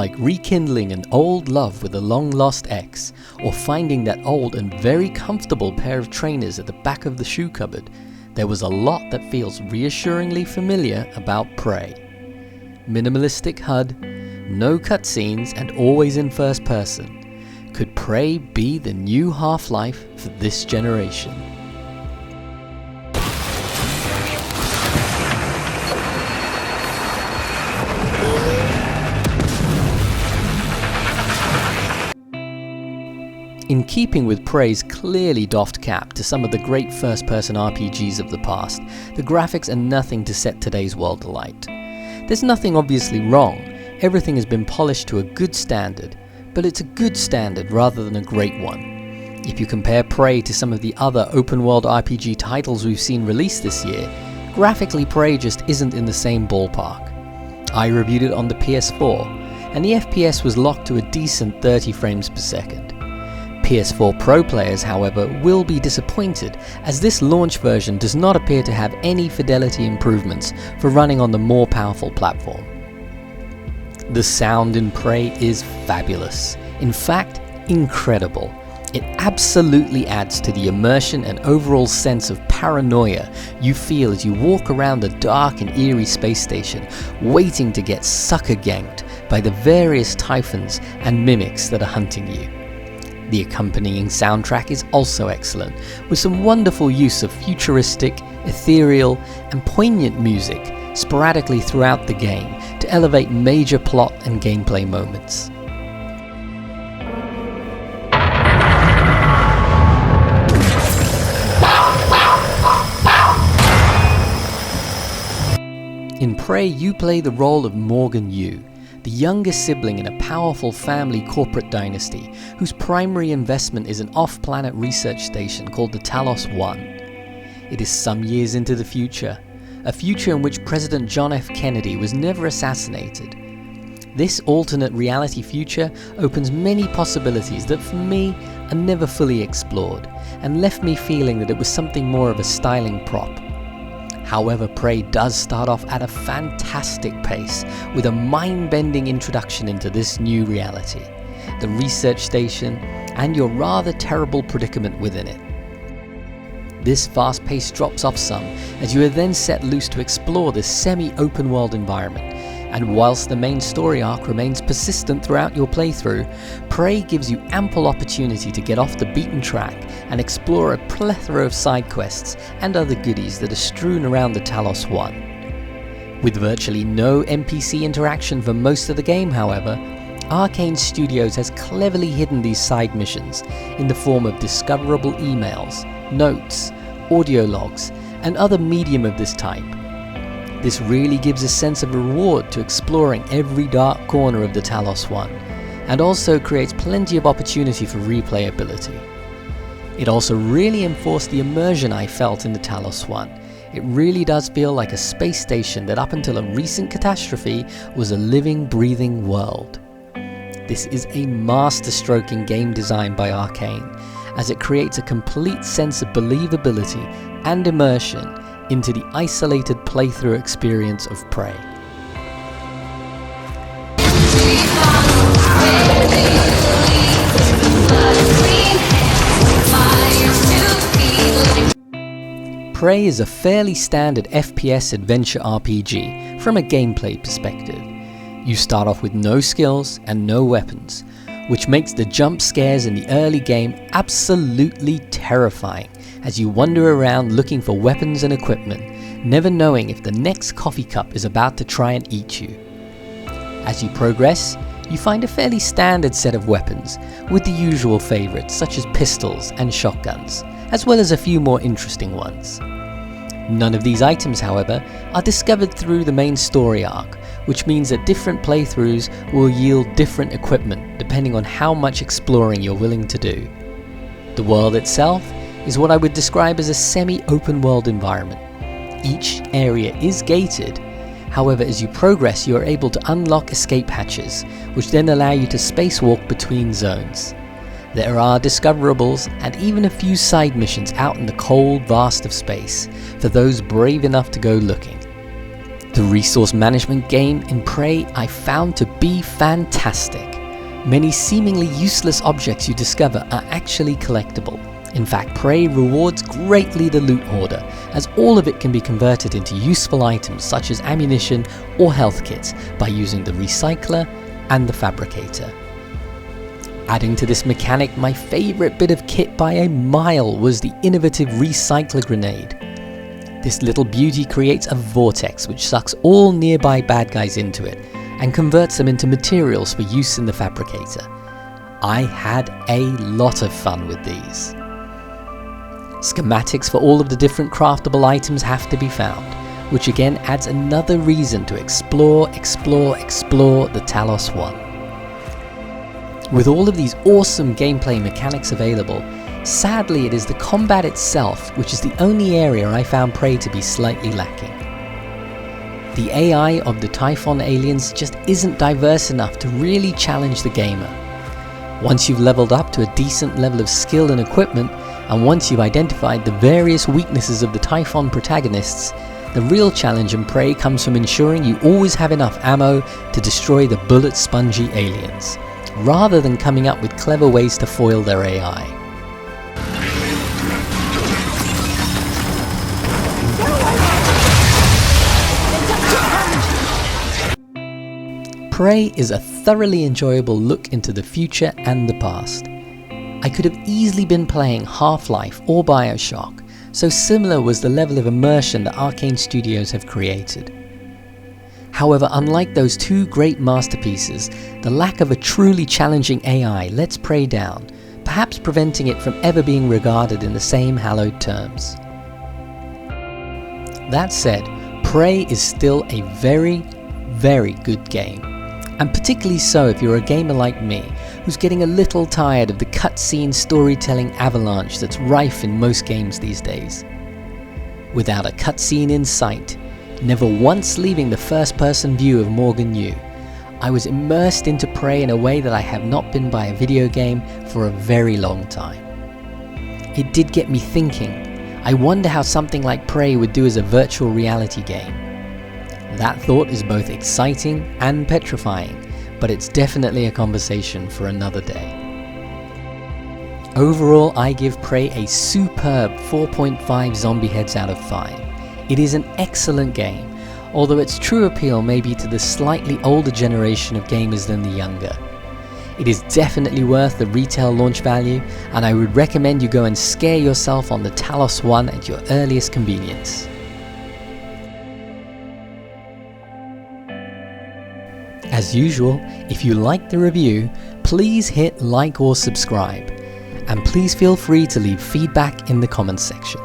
like rekindling an old love with a long-lost ex, or finding that old and very comfortable pair of trainers at the back of the shoe cupboard, there was a lot that feels reassuringly familiar about Prey. Minimalistic HUD, no cutscenes, and always in first person. Could Prey be the new Half-Life for this generation? In keeping with Prey's clearly doffed cap to some of the great first-person RPGs of the past, the graphics are nothing to set today's world alight. There's nothing obviously wrong, everything has been polished to a good standard, but it's a good standard rather than a great one. If you compare Prey to some of the other open-world RPG titles we've seen released this year, graphically Prey just isn't in the same ballpark. I reviewed it on the PS4, and the FPS was locked to a decent 30 frames per second. PS4 Pro players, however, will be disappointed, as this launch version does not appear to have any fidelity improvements for running on the more powerful platform. The sound in Prey is fabulous, in fact, incredible. It absolutely adds to the immersion and overall sense of paranoia you feel as you walk around the dark and eerie space station, waiting to get sucker ganked by the various typhons and mimics that are hunting you. The accompanying soundtrack is also excellent, with some wonderful use of futuristic, ethereal, and poignant music sporadically throughout the game to elevate major plot and gameplay moments. In Prey, you play the role of Morgan Yu, the youngest sibling in a powerful family corporate dynasty whose primary investment is an off-planet research station called the Talos One. It is some years into the future, a future in which President John F. Kennedy was never assassinated. This alternate reality future opens many possibilities that for me are never fully explored, and left me feeling that it was something more of a styling prop. However, Prey does start off at a fantastic pace, with a mind-bending introduction into this new reality, the research station, and your rather terrible predicament within it. This fast pace drops off some, as you are then set loose to explore this semi-open world environment, and whilst the main story arc remains persistent throughout your playthrough, Prey gives you ample opportunity to get off the beaten track and explore a plethora of side quests and other goodies that are strewn around the Talos One. With virtually no NPC interaction for most of the game, however, Arcane Studios has cleverly hidden these side missions in the form of discoverable emails, notes, audio logs, and other medium of this type. This really gives a sense of reward to exploring every dark corner of the Talos One, and also creates plenty of opportunity for replayability. It also really enforced the immersion I felt in the Talos One. It really does feel like a space station that up until a recent catastrophe was a living, breathing world. This is a masterstroke in game design by Arcane, as it creates a complete sense of believability and immersion into the isolated playthrough experience of Prey. Prey is a fairly standard FPS adventure RPG from a gameplay perspective. You start off with no skills and no weapons, which makes the jump scares in the early game absolutely terrifying as you wander around looking for weapons and equipment, never knowing if the next coffee cup is about to try and eat you. As you progress, you find a fairly standard set of weapons, with the usual favourites such as pistols and shotguns, as well as a few more interesting ones. None of these items, however, are discovered through the main story arc, which means that different playthroughs will yield different equipment depending on how much exploring you're willing to do. The world itself is what I would describe as a semi-open world environment. Each area is gated, however as you progress you are able to unlock escape hatches, which then allow you to spacewalk between zones. There are discoverables and even a few side missions out in the cold vast of space for those brave enough to go looking. The resource management game in Prey I found to be fantastic. Many seemingly useless objects you discover are actually collectible. In fact, Prey rewards greatly the loot hoarder, as all of it can be converted into useful items such as ammunition or health kits by using the recycler and the fabricator. Adding to this mechanic, my favourite bit of kit by a mile was the innovative recycler grenade. This little beauty creates a vortex which sucks all nearby bad guys into it and converts them into materials for use in the fabricator. I had a lot of fun with these. Schematics for all of the different craftable items have to be found, which again adds another reason to explore the Talos One. With all of these awesome gameplay mechanics available, sadly it is the combat itself which is the only area I found Prey to be slightly lacking. The AI of the Typhon aliens just isn't diverse enough to really challenge the gamer. Once you've leveled up to a decent level of skill and equipment, and once you've identified the various weaknesses of the Typhon protagonists, the real challenge in Prey comes from ensuring you always have enough ammo to destroy the bullet-spongy aliens, rather than coming up with clever ways to foil their AI. Prey is a thoroughly enjoyable look into the future and the past. I could have easily been playing Half-Life or Bioshock, so similar was the level of immersion that Arcane Studios have created. However, unlike those two great masterpieces, the lack of a truly challenging AI lets Prey down, perhaps preventing it from ever being regarded in the same hallowed terms. That said, Prey is still a very, very good game. And particularly so if you're a gamer like me, who's getting a little tired of the cutscene storytelling avalanche that's rife in most games these days. Without a cutscene in sight, never once leaving the first-person view of Morgan Yu, I was immersed into Prey in a way that I have not been by a video game for a very long time. It did get me thinking. I wonder how something like Prey would do as a virtual reality game. That thought is both exciting and petrifying, but it's definitely a conversation for another day. Overall, I give Prey a superb 4.5 zombie heads out of 5. It is an excellent game, although its true appeal may be to the slightly older generation of gamers than the younger. It is definitely worth the retail launch value, and I would recommend you go and scare yourself on the Talos One at your earliest convenience. As usual, if you liked the review, please hit like or subscribe, and please feel free to leave feedback in the comments section.